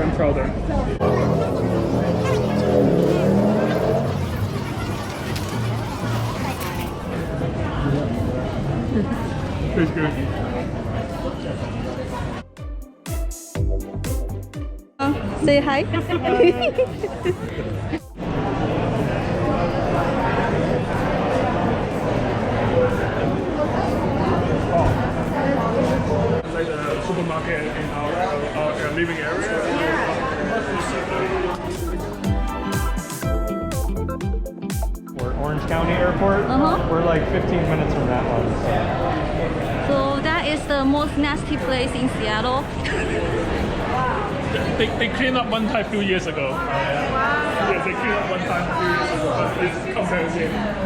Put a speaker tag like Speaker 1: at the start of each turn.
Speaker 1: I'm prouder. Tastes good.
Speaker 2: Say hi.
Speaker 1: Like the supermarket in our living area. We're Orange County Airport. We're like 15 minutes from that one.
Speaker 2: So that is the most nasty place in Seattle.
Speaker 1: They cleaned up one time a few years ago. Yeah, they cleaned up one time a few years ago, but it's come back again.